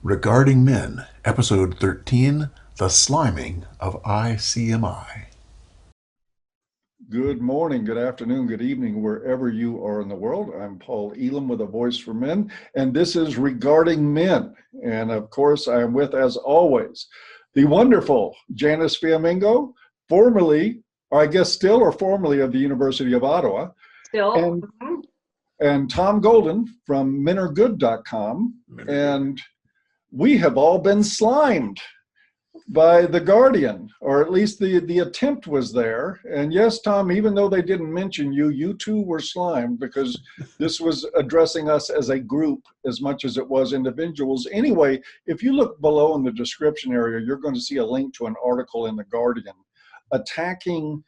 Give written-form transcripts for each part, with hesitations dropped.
Regarding Men, Episode 13, The Sliming of ICMI. Good morning, good afternoon, good evening, wherever you are in the world. I'm Paul Elam with a voice for men, and this is Regarding Men. And of course, I am with, as always, the wonderful Janice Fiamingo, formerly, or I guess still or formerly of the University of Ottawa, Still. and, and Tom Golden from menaregood.com. And we have all been slimed by The Guardian, or at least the attempt was there. And yes, Tom, even though they didn't mention you, you too were slimed, because this was addressing us as a group as much as it was individuals. Anyway, if you look below in the description area, you're going to see a link to an article in The Guardian attacking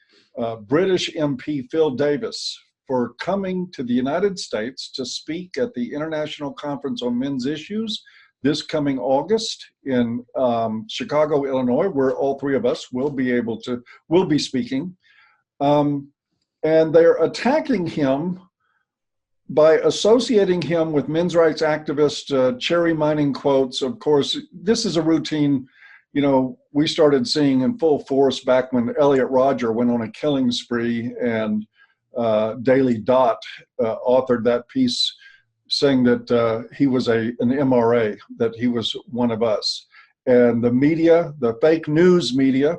British MP Phil Davis for coming to the United States to speak at the International Conference on Men's Issues this coming August in Chicago, Illinois, where all three of us will be speaking. And they're attacking him by associating him with men's rights activist, cherry mining quotes. Of course, this is a routine, we started seeing in full force back when Elliot Rodger went on a killing spree, and Daily Dot authored that piece saying that he was an MRA, that he was one of us. And the media, the fake news media,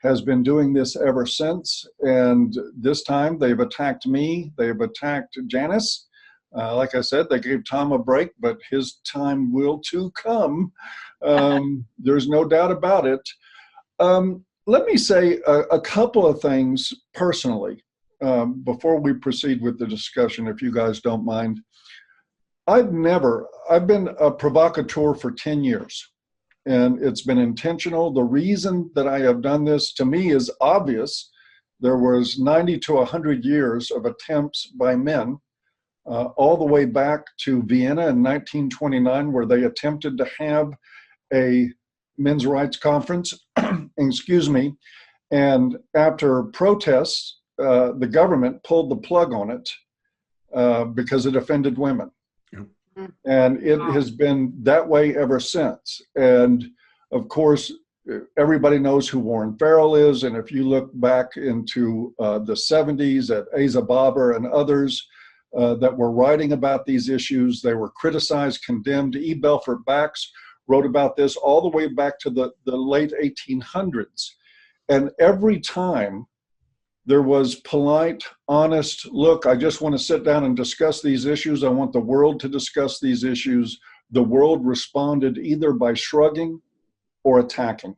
has been doing this ever since. And this time they've attacked me, they've attacked Janice. Like I said, they gave Tom a break, but his time will too come. There's no doubt about it. Let me say a couple of things personally before we proceed with the discussion, if you guys don't mind. I've been a provocateur for 10 years, and it's been intentional. The reason that I have done this, to me, is obvious. There was 90 to 100 years of attempts by men, all the way back to Vienna in 1929, where they attempted to have a men's rights conference, excuse me, and after protests, the government pulled the plug on it because it offended women. And it has been that way ever since. And of course, everybody knows who Warren Farrell is. And if you look back into the 70s at Asa Baber and others that were writing about these issues, they were criticized, condemned. E. Belfort Bax wrote about this all the way back to the late 1800s. And every time there was polite, honest, look, I just want to sit down and discuss these issues. I want the world to discuss these issues. The world responded either by shrugging or attacking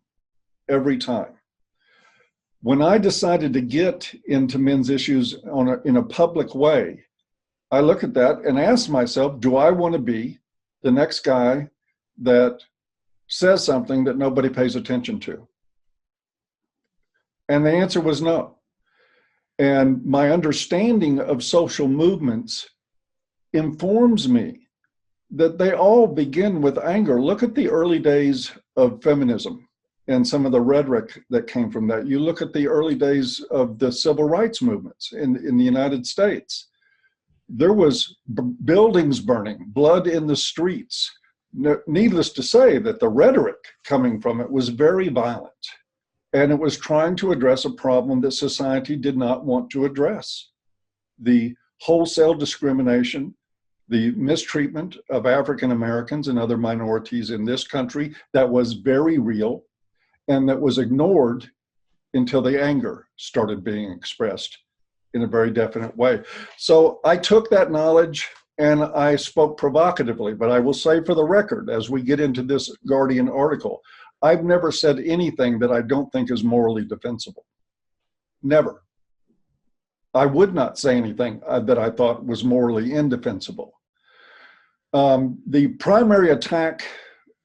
every time. When I decided to get into men's issues in a public way, I look at that and ask myself, do I want to be the next guy that says something that nobody pays attention to? And the answer was no. And my understanding of social movements informs me that they all begin with anger. Look at the early days of feminism and some of the rhetoric that came from that. You look at the early days of the civil rights movements in the United States. There was buildings burning, blood in the streets. Needless to say that the rhetoric coming from it was very violent. And it was trying to address a problem that society did not want to address. The wholesale discrimination, the mistreatment of African Americans and other minorities in this country that was very real, and that was ignored until the anger started being expressed in a very definite way. So I took that knowledge and I spoke provocatively, but I will say for the record, as we get into this Guardian article, I've never said anything that I don't think is morally defensible. Never. I would not say anything that I thought was morally indefensible. The primary attack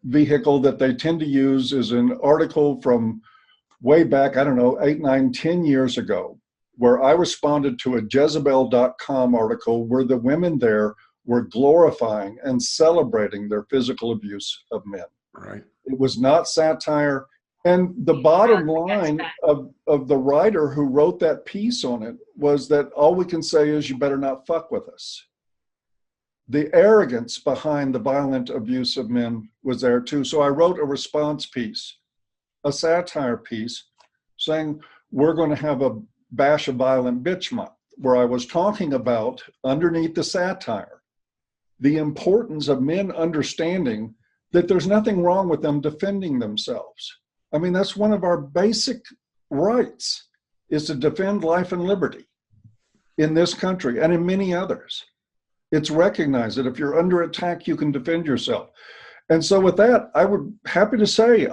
vehicle that they tend to use is an article from way back, I don't know, 8, 9, 10 years ago, where I responded to a Jezebel.com article where the women there were glorifying and celebrating their physical abuse of men. Right. It was not satire. And the bottom line of the writer who wrote that piece on it was that all we can say is you better not fuck with us. the arrogance behind the violent abuse of men was there too. So I wrote a response piece, a satire piece, saying we're going to have a Bash a Violent Bitch Month, where I was talking about, underneath the satire, the importance of men understanding that there's nothing wrong with them defending themselves. I mean, that's one of our basic rights, is to defend life and liberty in this country and in many others. It's recognized that if you're under attack, you can defend yourself. And so with that, I would happy to say,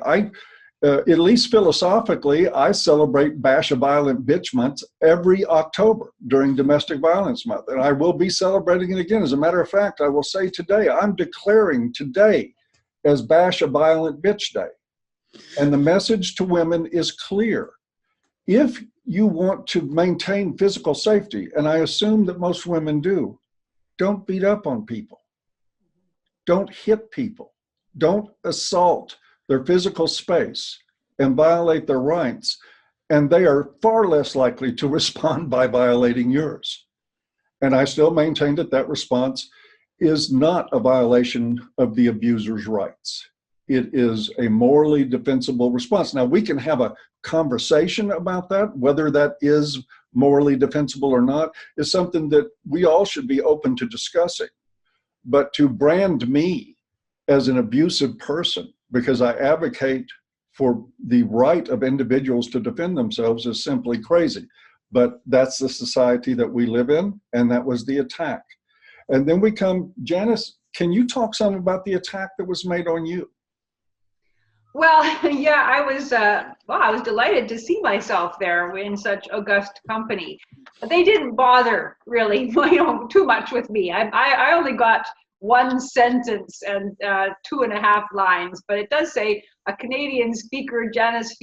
at least philosophically, I celebrate Bash a Violent Bitch Month every October during Domestic Violence Month. And I will be celebrating it again. As a matter of fact, I will say today, I'm declaring today as Bash a Violent Bitch Day. And the message to women is clear. If you want to maintain physical safety, and I assume that most women do, don't beat up on people. Don't hit people. Don't assault their physical space and violate their rights. And they are far less likely to respond by violating yours. And I still maintain that that response is not a violation of the abuser's rights. It is a morally defensible response. Now, we can have a conversation about that. Whether that is morally defensible or not is something that we all should be open to discussing. But to brand me as an abusive person because I advocate for the right of individuals to defend themselves is simply crazy. But that's the society that we live in, and that was the attack. And then we come, Janice, can you talk some about the attack that was made on you? Well, yeah, I was delighted to see myself there in such august company. But they didn't bother really, too much with me. I only got one sentence and 2.5 lines, but it does say a Canadian speaker, Janice,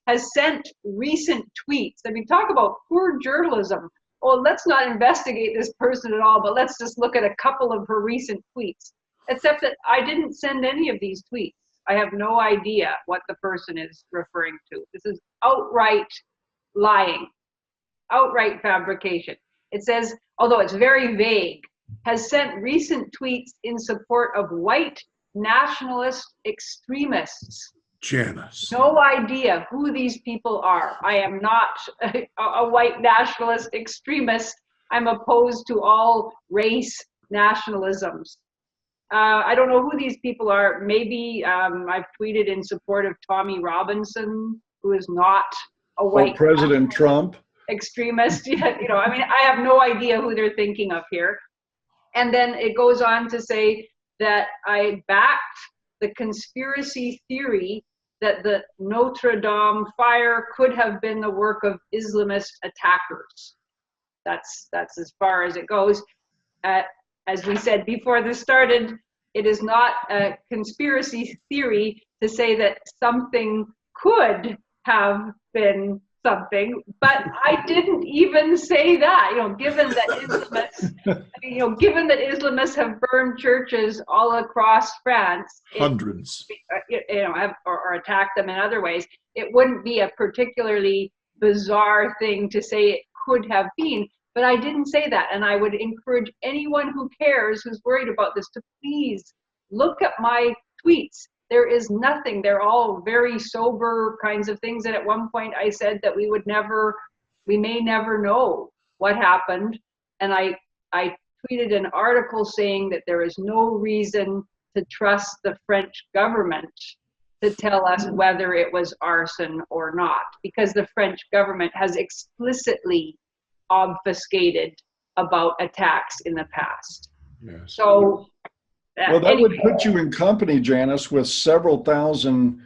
has sent recent tweets. I mean, talk about poor journalism. Oh, let's not investigate this person at all, but let's just look at a couple of her recent tweets. Except that I didn't send any of these tweets. I have no idea what the person is referring to. This is outright lying, outright fabrication. It says, although it's very vague, has sent recent tweets in support of white nationalist extremists. Janice. No idea who these people are. I am not a white nationalist extremist. I'm opposed to all race nationalisms. I don't know who these people are. Maybe I've tweeted in support of Tommy Robinson, who is not a white President Trump extremist. I mean, I have no idea who they're thinking of here. And then it goes on to say that I backed the conspiracy theory that the Notre Dame fire could have been the work of Islamist attackers. That's as far as it goes. As we said before this started, it is not a conspiracy theory to say that something could have been something, but I didn't even say that. Given that Islamists have burned churches all across France, Hundreds, or attacked them in other ways, it wouldn't be a particularly bizarre thing to say it could have been. But I didn't say that, and I would encourage anyone who cares, who's worried about this, to please look at my tweets. There is nothing. They're all very sober kinds of things. And at one point I said that we may never know what happened. And I tweeted an article saying that there is no reason to trust the French government to tell us whether it was arson or not, because the French government has explicitly obfuscated about attacks in the past. yes. So well, that would put you in company, Janice, with several thousand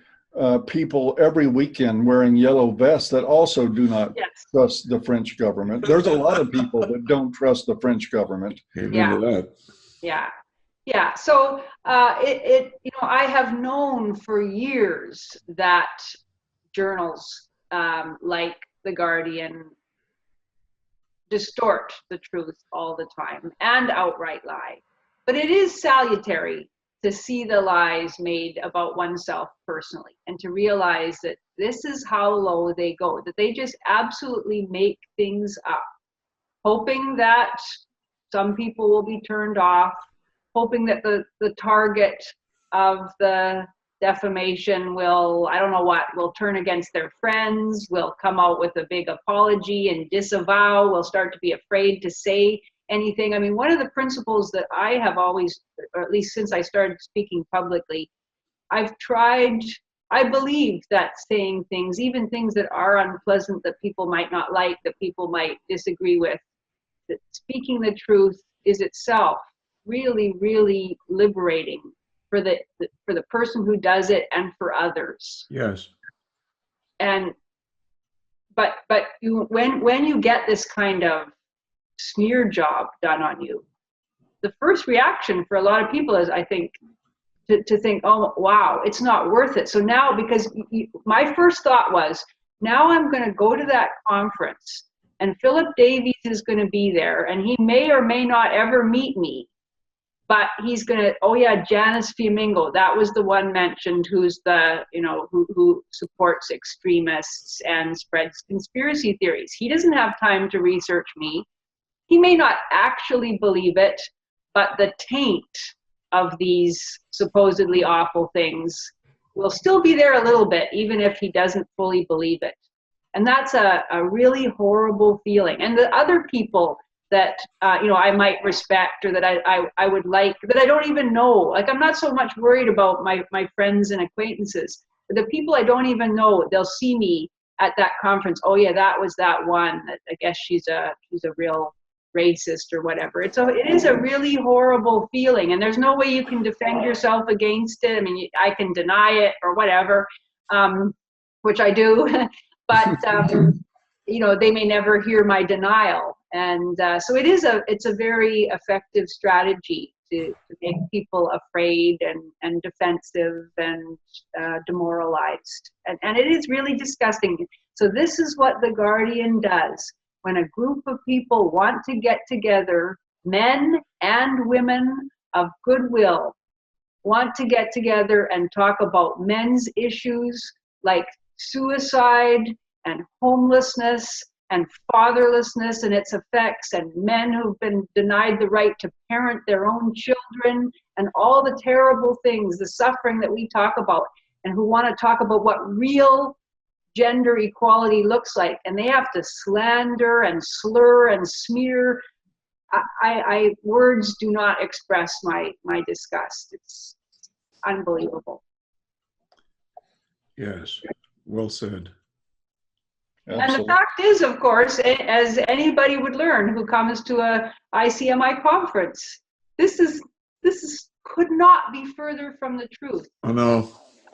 people every weekend wearing yellow vests that also do not trust the French government. There's a lot of people that don't trust the French government. Amen to that. Yeah. So I have known for years that journals like The Guardian distort the truth all the time and outright lie. But it is salutary to see the lies made about oneself personally and to realize that this is how low they go, that they just absolutely make things up, hoping that Some people will be turned off, hoping that the target of the defamation will, I don't know what, will turn against their friends, will come out with a big apology and disavow, will start to be afraid to say anything. I mean, one of the principles that I have always, or at least since I started speaking publicly, I believe that saying things, even things that are unpleasant, that people might not like, that people might disagree with, that speaking the truth is itself really, really liberating for the person who does it and for others. Yes. And but when you get this kind of smear job done on you, the first reaction for a lot of people is, I think, to think, oh wow, it's not worth it. So now, because my first thought was, now I'm going to go to that conference and Philip Davies is going to be there, and he may or may not ever meet me, but he's going to, oh yeah, Janice Fiamingo, that was the one mentioned, who's the, who supports extremists and spreads conspiracy theories. He doesn't have time to research me. He may not actually believe it, but the taint of these supposedly awful things will still be there a little bit, even if he doesn't fully believe it. And that's a really horrible feeling. And the other people that I might respect, or that I would like, that I don't even know, like, I'm not so much worried about my friends and acquaintances, but the people I don't even know, they'll see me at that conference. Oh yeah, that was that one. I guess she's a real racist or whatever. It is a really horrible feeling, and there's no way you can defend yourself against it. I mean, I can deny it or whatever, which I do, but they may never hear my denial, and so it's a very effective strategy to make people afraid and defensive and demoralized, and it is really disgusting. So this is what The Guardian does. When a group of people want to get together, men and women of goodwill want to get together and talk about men's issues like suicide and homelessness and fatherlessness and its effects, and men who've been denied the right to parent their own children, and all the terrible things, the suffering that we talk about, and who want to talk about what real gender equality looks like, and they have to slander and slur and smear. Words do not express my disgust. It's unbelievable. Yes, well said. Absolutely. And the fact is, of course, as anybody would learn who comes to a ICMI conference, this could not be further from the truth. I know.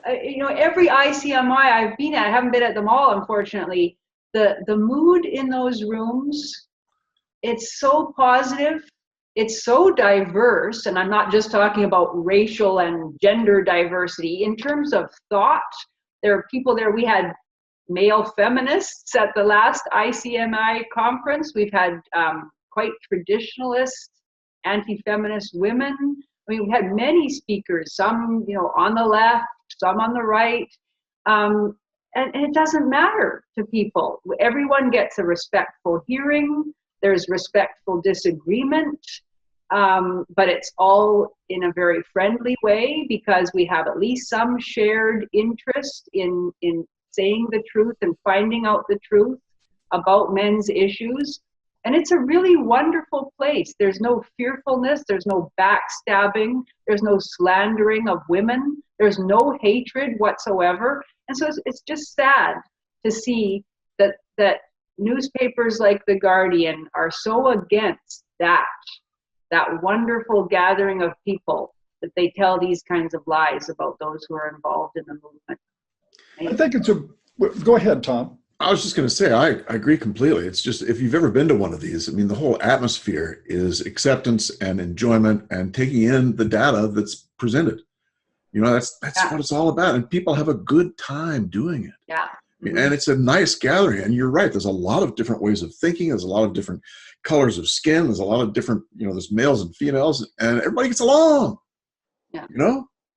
Every ICMI I've been at, I haven't been at them all, unfortunately, the mood in those rooms, it's so positive, it's so diverse, and I'm not just talking about racial and gender diversity. In terms of thought, there are people there. We had male feminists at the last ICMI conference. We've had quite traditionalist, anti-feminist women. I mean, we had many speakers, some on the left, some on the right, and it doesn't matter to people. Everyone gets a respectful hearing. There's respectful disagreement, but it's all in a very friendly way, because we have at least some shared interest in saying the truth and finding out the truth about men's issues. And it's a really wonderful place. There's no fearfulness, there's no backstabbing, there's no slandering of women, there's no hatred whatsoever. And so it's just sad to see that newspapers like The Guardian are so against that wonderful gathering of people, that they tell these kinds of lies about those who are involved in the movement. I think go ahead, Tom. I was just going to say, I agree completely. It's just, if you've ever been to one of these, I mean, the whole atmosphere is acceptance and enjoyment and taking in the data that's presented. That's what it's all about. And people have a good time doing it. Yeah. And it's a nice gathering. And you're right. There's a lot of different ways of thinking. There's a lot of different colors of skin. There's a lot of different, there's males and females, and everybody gets along. Yeah.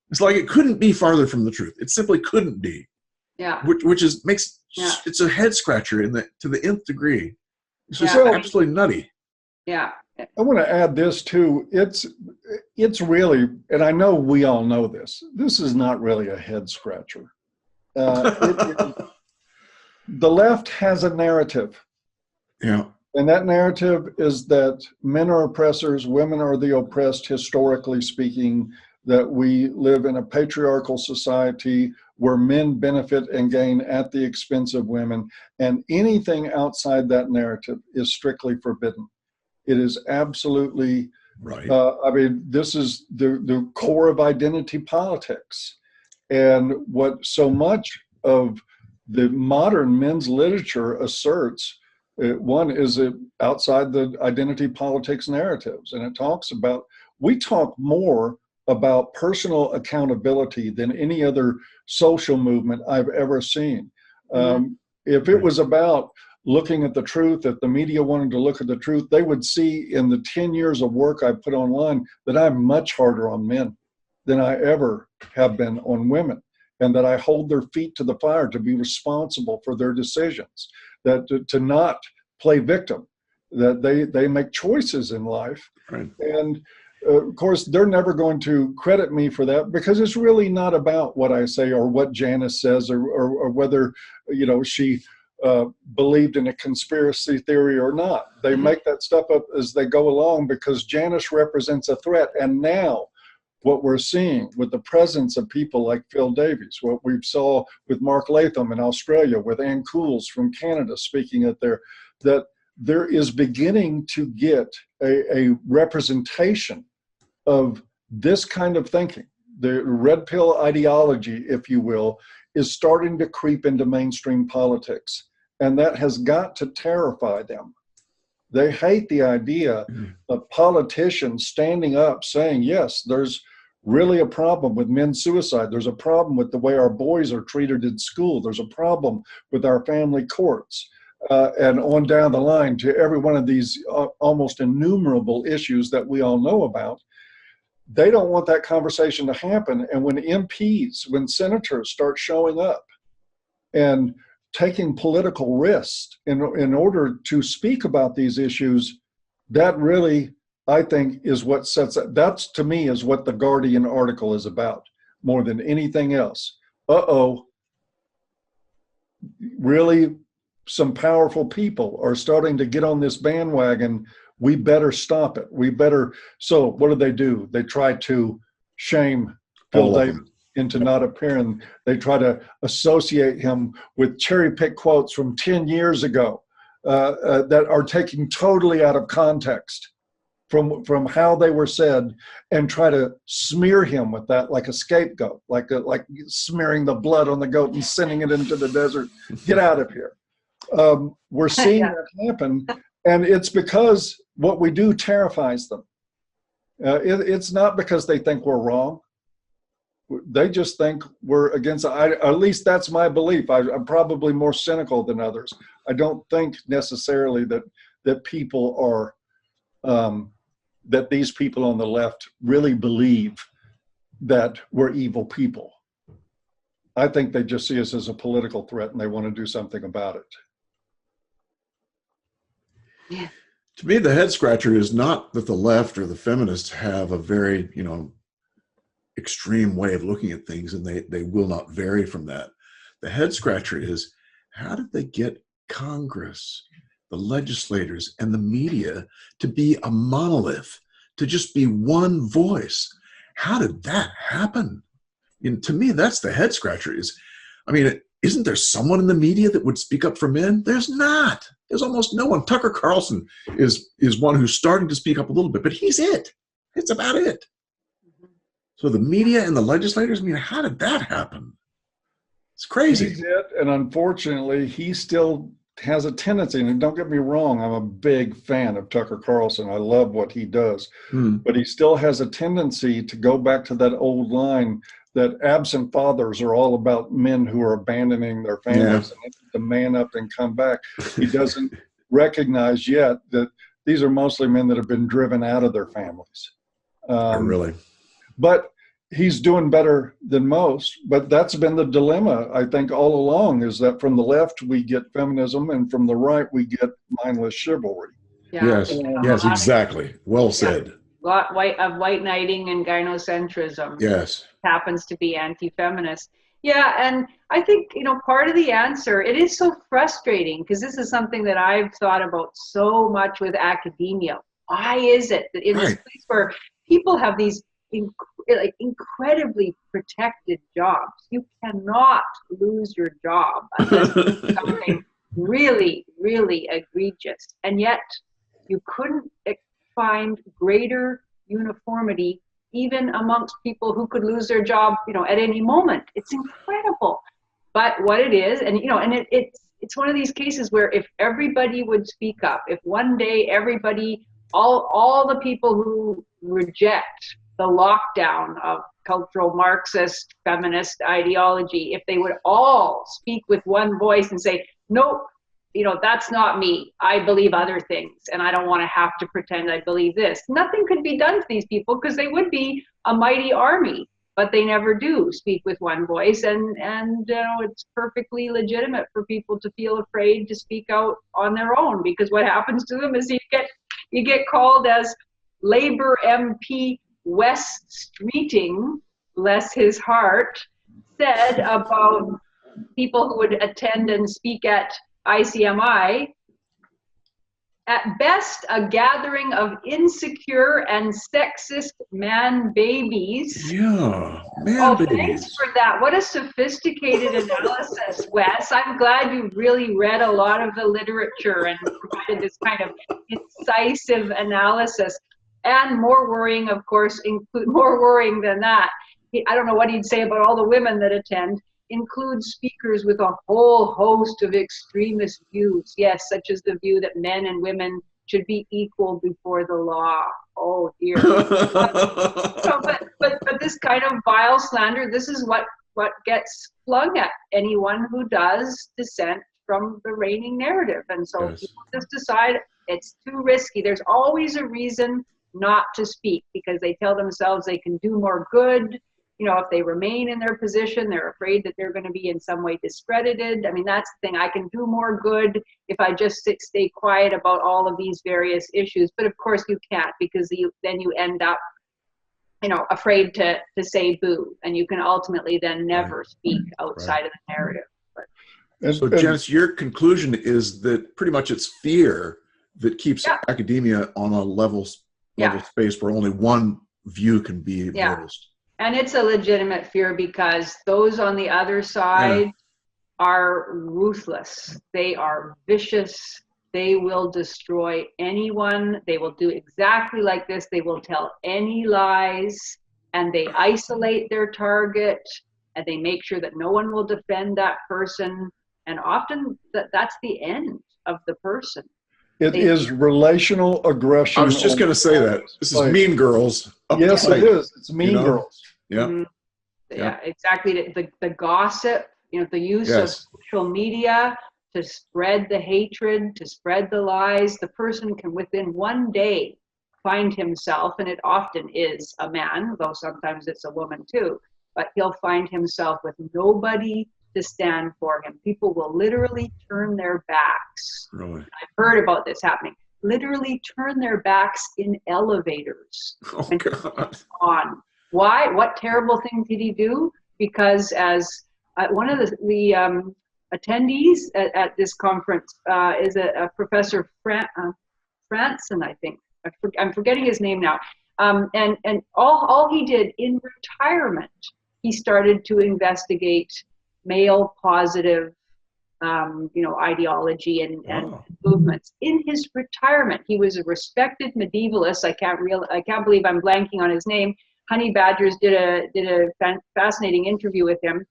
It's like it couldn't be farther from the truth. It simply couldn't be. Yeah. Which makes it's a head scratcher to the nth degree. It's just So, absolutely nutty. Yeah. I want to add this too. It's really, and I know we all know this, this is not really a head scratcher. The left has a narrative. Yeah. And that narrative is that men are oppressors, women are the oppressed, historically speaking, that we live in a patriarchal society where men benefit and gain at the expense of women, and anything outside that narrative is strictly forbidden. It is absolutely, Right. I mean, this is the core of identity politics. And what so much of the modern men's literature asserts, one is outside the identity politics narratives. And it talks about, we talk more about personal accountability than any other social movement I've ever seen. If it was about looking at the truth, if the media wanted to look at the truth, they would see in the 10 years of work I put online that I'm much harder on men than I ever have been on women, and that I hold their feet to the fire to be responsible for their decisions, that to not play victim, that they make choices in life. Right. And of course, they're never going to credit me for that, because it's really not about what I say or what Janice says, or whether, she believed in a conspiracy theory or not. They make that stuff up as they go along because Janice represents a threat. And now what we're seeing with the presence of people like Phil Davies, what we saw with Mark Latham in Australia, with Ann Cools from Canada speaking at that there is beginning to get a representation of this kind of thinking. The red pill ideology, if you will, is starting to creep into mainstream politics. And that has got to terrify them. They hate the idea of politicians standing up saying, yes, there's really a problem with men's suicide. There's a problem with the way our boys are treated in school. There's a problem with our family courts. And on down the line to every one of these almost innumerable issues that we all know about. They don't want that conversation to happen. And when MPs, when senators start showing up and taking political risks in order to speak about these issues, that really, I think, is what sets up. That's, to me, is what the Guardian article is about more than anything else. Really, some powerful people are starting to get on this bandwagon. We better stop it. We better. So what do? They try to shame Phil Davis into not appearing. They try to associate him with cherry-picked quotes from 10 years ago that are taken totally out of context from how they were said, and try to smear him with that like a scapegoat, like smearing the blood on the goat and sending it into the desert. Get out of here. We're seeing that happen. And it's because what we do terrifies them. It's not because they think we're wrong. They just think we're against, at least that's my belief. I'm probably more cynical than others. I don't think necessarily that people are, that these people on the left really believe that we're evil people. I think they just see us as a political threat and they want to do something about it. Yeah. To me, the head scratcher is not that the left or the feminists have a very, extreme way of looking at things, and they will not vary from that. The head scratcher is, how did they get Congress, the legislators, and the media to be a monolith, to just be one voice? How did that happen? And to me, that's the head scratcher. Isn't there someone in the media that would speak up for men? There's not. There's almost no one. Tucker Carlson is one who's starting to speak up a little bit, but he's it. It's about it. So the media and the legislators, how did that happen? It's crazy. He's it, and unfortunately, he still has a tendency, and don't get me wrong, I'm a big fan of Tucker Carlson. I love what he does, but he still has a tendency to go back to that old line that absent fathers are all about men who are abandoning their families and to man up and come back. He doesn't recognize yet that these are mostly men that have been driven out of their families. Really? But he's doing better than most. But that's been the dilemma, I think, all along, is that from the left we get feminism and from the right we get mindless chivalry. Yeah. Yes, yes, exactly. Well said. Lot of white knighting and gynocentrism. Yes. Happens to be anti-feminist. Yeah, and I think, part of the answer, it is so frustrating because this is something that I've thought about so much with academia. Why is it that in this place where people have these incredibly protected jobs, you cannot lose your job unless it's something really, really egregious, and yet you couldn't find greater uniformity even amongst people who could lose their job, at any moment. It's incredible. But what it is, and it's one of these cases where if everybody would speak up, if one day everybody, all the people who reject the lockdown of cultural Marxist feminist ideology, if they would all speak with one voice and say, nope, that's not me. I believe other things, and I don't want to have to pretend I believe this. Nothing could be done to these people because they would be a mighty army, but they never do speak with one voice, and it's perfectly legitimate for people to feel afraid to speak out on their own, because what happens to them is you get called, as Labour MP Wes Streeting, bless his heart, said about people who would attend and speak at ICMI, at best a gathering of insecure and sexist man babies. Yeah, man babies. Thanks for that. What a sophisticated analysis, Wes. I'm glad you really read a lot of the literature and provided this kind of incisive analysis. And more worrying, of course, more worrying than that, I don't know what he'd say about all the women that attend, includes speakers with a whole host of extremist views. Yes, such as the view that men and women should be equal before the law. Oh dear. But this kind of vile slander, this is what gets flung at anyone who does dissent from the reigning narrative. And so people just decide it's too risky. There's always a reason not to speak, because they tell themselves they can do more good. If they remain in their position, they're afraid that they're going to be in some way discredited. I mean, that's the thing. I can do more good if I just stay quiet about all of these various issues. But of course you can't, because then you end up, afraid to say boo. And you can ultimately then never speak outside of the narrative. So Janice, your conclusion is that pretty much it's fear that keeps academia on a level space where only one view can be voiced. And it's a legitimate fear, because those on the other side are ruthless. They are vicious. They will destroy anyone. They will do exactly like this. They will tell any lies, and they isolate their target, and they make sure that no one will defend that person. And often that's the end of the person. It is relational aggression. I was just going to say that. This is Mean Girls. Yes, it is. It's Mean Girls. Yeah. Yeah, exactly. The gossip, the use of social media to spread the hatred, to spread the lies. The person can within one day find himself, and it often is a man, though sometimes it's a woman too, but he'll find himself with nobody to stand for him. People will literally turn their backs. Really? I've heard about this happening. Literally turn their backs in elevators. Oh, God. On. Why? What terrible thing did he do? Because as one of the attendees at this conference is a Professor Franson, I think. I'm forgetting his name now. And all he did in retirement, he started to investigate male positive ideology and movements. In his retirement, he was a respected medievalist. I can't believe I'm blanking on his name. Honey Badgers did a fascinating interview with him,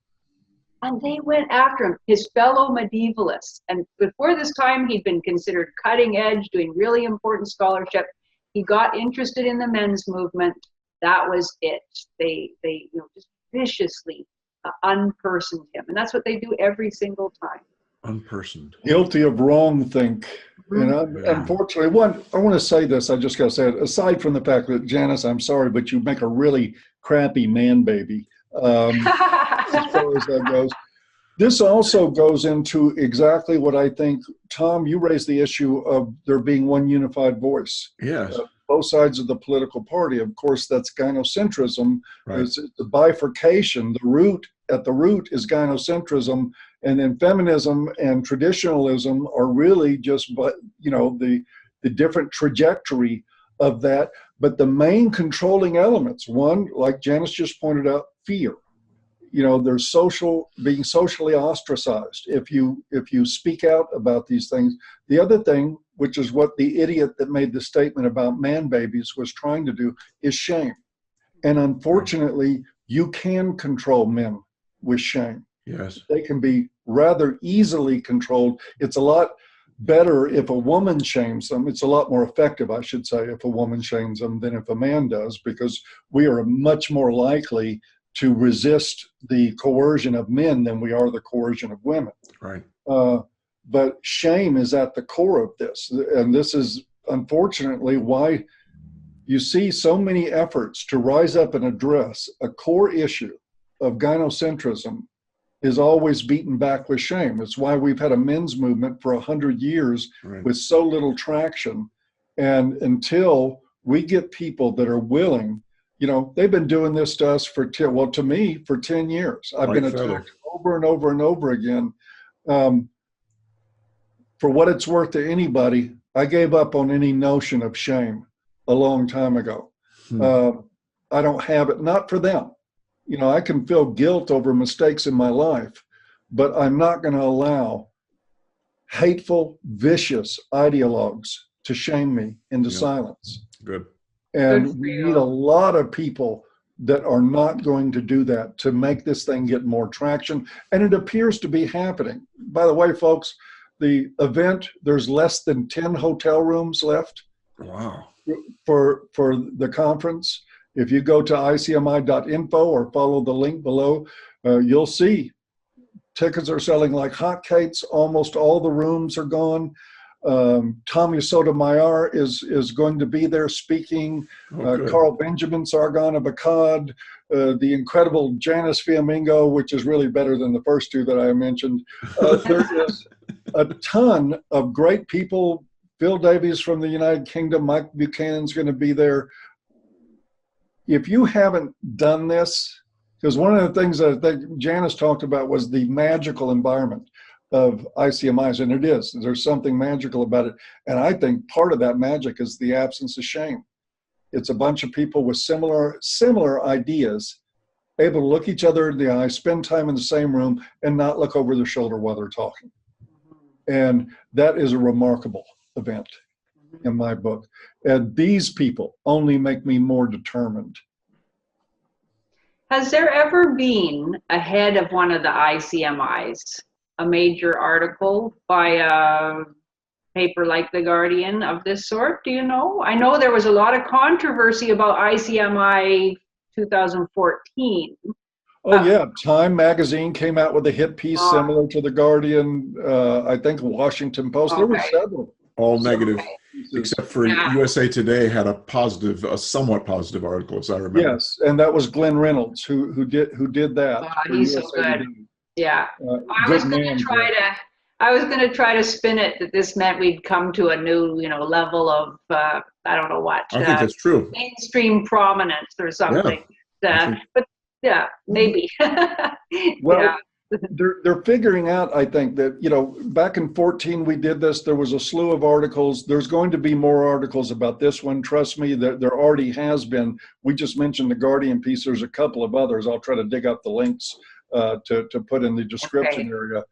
and they went after him, his fellow medievalists. And before this time, he'd been considered cutting edge, doing really important scholarship. He got interested in the men's movement. That was it. They just viciously unpersoned him, and that's what they do every single time. Unpersoned. Guilty of wrongthink. Unfortunately, I want to say this, I just got to say it, aside from the fact that, Janice, I'm sorry, but you make a really crappy man baby, as far as that goes. This also goes into exactly what I think, Tom, you raised the issue of there being one unified voice. Yes. Both sides of the political party. Of course, that's gynocentrism. Right. It's the bifurcation. At the root is gynocentrism, and then feminism and traditionalism are really just, the different trajectory of that. But the main controlling elements, one, like Janice just pointed out, fear. There's being socially ostracized if you speak out about these things. The other thing, which is what the idiot that made the statement about man babies was trying to do, is shame. And unfortunately, you can control men with shame. Yes. They can be rather easily controlled. It's a lot better if a woman shames them. It's a lot more effective, I should say, if a woman shames them than if a man does, because we are much more likely to resist the coercion of men than we are the coercion of women. Right. But shame is at the core of this. And this is unfortunately why you see so many efforts to rise up and address a core issue of gynocentrism is always beaten back with shame. It's why we've had a men's movement for 100 years Right. with so little traction. And until we get people that are willing, they've been doing this to us to me for 10 years. I've been attacked over and over and over again. For what it's worth to anybody, I gave up on any notion of shame a long time ago. I don't have it, not for them. I can feel guilt over mistakes in my life, but I'm not going to allow hateful, vicious ideologues to shame me into silence. Good. And we need a lot of people that are not going to do that to make this thing get more traction. And it appears to be happening. By the way, folks, the event, there's less than 10 hotel rooms left. Wow. For the conference. If you go to icmi.info or follow the link below, you'll see tickets are selling like hotcakes. Almost all the rooms are gone. Tommy Sotomayor is going to be there speaking. Carl Benjamin, Sargon of Akkad, the incredible Janice Fiamingo, which is really better than the first two that I mentioned. There is a ton of great people. Phil Davies from the United Kingdom, Mike Buchanan's going to be there. If you haven't done this, because one of the things that I think Janice talked about was the magical environment of ICMIs, and it is. There's something magical about it. And I think part of that magic is the absence of shame. It's a bunch of people with similar ideas, able to look each other in the eye, spend time in the same room, and not look over their shoulder while they're talking. And that is a remarkable event in my book. And these people only make me more determined. Has there ever been, ahead of one of the ICMIs, a major article by a paper like The Guardian of this sort? Do you know? I know there was a lot of controversy about ICMI 2014. Oh yeah, Time magazine came out with a hit piece similar to The Guardian. I think Washington Post. There were several. All negative, except for USA Today had a somewhat positive article, as I remember. Yes, and that was Glenn Reynolds who did that. He's so good. Yeah, I was going to try to spin it that this meant we'd come to a new, level of I don't know what. I think that's true. Mainstream prominence or something. Yeah, but yeah, maybe. Well, they're figuring out, I think, that, back in 2014 we did this. There was a slew of articles. There's going to be more articles about this one. Trust me, there already has been. We just mentioned the Guardian piece. There's a couple of others. I'll try to dig up the links to put in the description area.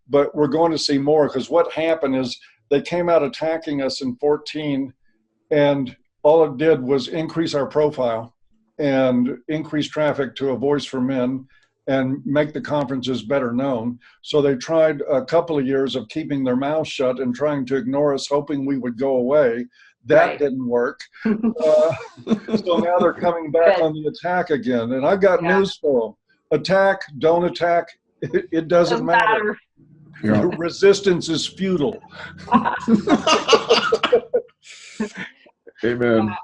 But we're going to see more, because what happened is they came out attacking us in 2014, and all it did was increase our profile and increase traffic to A Voice for Men and make the conferences better known. So they tried a couple of years of keeping their mouths shut and trying to ignore us, hoping we would go away. That didn't work. So now they're coming back on the attack again. And I've got news for them. Attack, don't attack, it doesn't matter. Resistance is futile. Amen.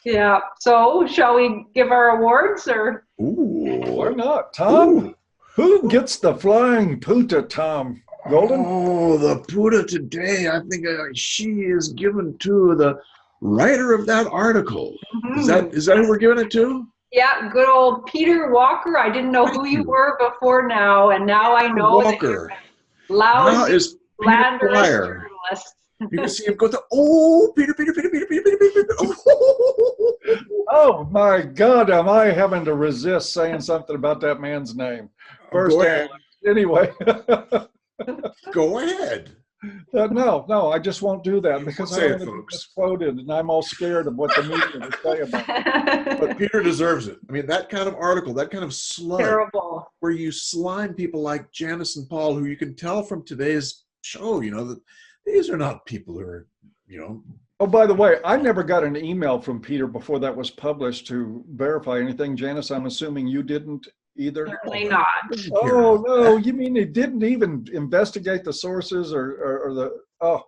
Yeah. So shall we give our awards, or? Ooh. Why not? Tom? Who gets the flying puta, Tom Golden? Oh, the Buddha today. I think she is given to the writer of that article. Is that who we're giving it to? Yeah, good old Peter Walker. I didn't know who you were before now, and now I know Walker. that you're lousy, Now is slanderous journalist. You can see him go to, oh, Peter. Oh my God, am I having to resist saying something about that man's name? First, Go ahead. Anyway. Go ahead. No, I just won't do that because I Say it, want to be folks. misquoted, and I'm all scared of what the media will say about it. But Peter deserves it. I mean, that kind of article, that kind of sludge, Terrible. where you slime people like Janice and Paul, who you can tell from today's show, that these are not people who are, Oh, by the way, I never got an email from Peter before that was published to verify anything. Janice, I'm assuming you didn't either? Certainly not. Oh, no, you mean they didn't even investigate the sources or the, oh.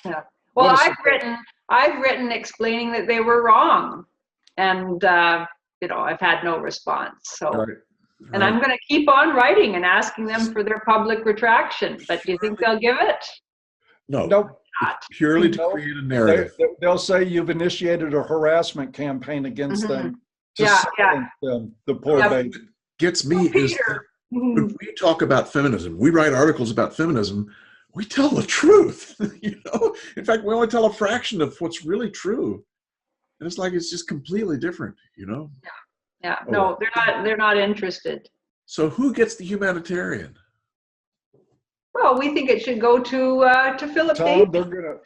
Yeah. Well, I've written explaining that they were wrong, and I've had no response. So, Right. and I'm going to keep on writing and asking them for their public retraction. But do you think they'll give it? No. Nope. Not. Purely to create a narrative. They'll say you've initiated a harassment campaign against them to silence them, the poor baby. What gets me is that when we talk about feminism, we write articles about feminism, we tell the truth. In fact, we only tell a fraction of what's really true. And it's just completely different, Yeah. No, they're not interested. So who gets the humanitarian? Well, we think it should go to Philip Tom, Davis. they're gonna.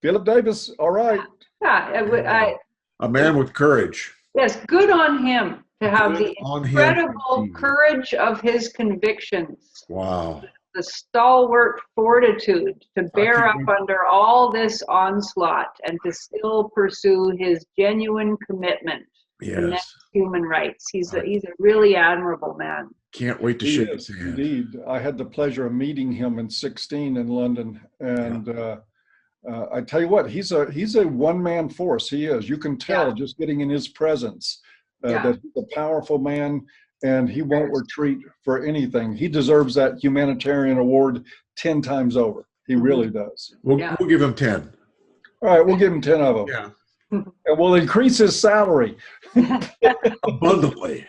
Philip Davis, all right. Yeah, A man with courage. yes, good on him to have Good the on him, incredible indeed. courage of his convictions, Wow. the stalwart fortitude to bear can't up wait. under all this onslaught and to still pursue his genuine commitment to net Yes. human rights. He's a really admirable man. Can't wait to He shake is, his hand. indeed. I had the pleasure of meeting him in 16 in London, and I tell you what, he's a one-man force. He is. You can tell just getting in his presence that he's a powerful man, and he won't retreat for anything. He deserves that humanitarian award 10 times over. He really does. We'll give him 10. All right, we'll give him 10 of them. Yeah. And we'll increase his salary. Abundantly.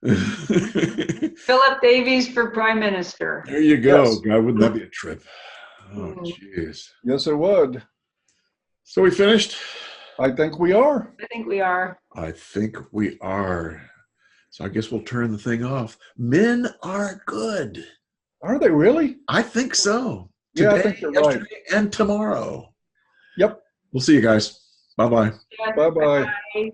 Philip Davies for Prime Minister. There you go. Yes. God, wouldn't that be a trip? Oh, jeez. Yes, it would. So we finished? I think we are. I think we are. I think we are. So I guess we'll turn the thing off. Men are good. Are they really? I think so. Yeah, Today, I think you're right. yesterday, and tomorrow. Yep. We'll see you guys. Bye-bye. Bye-bye. Bye.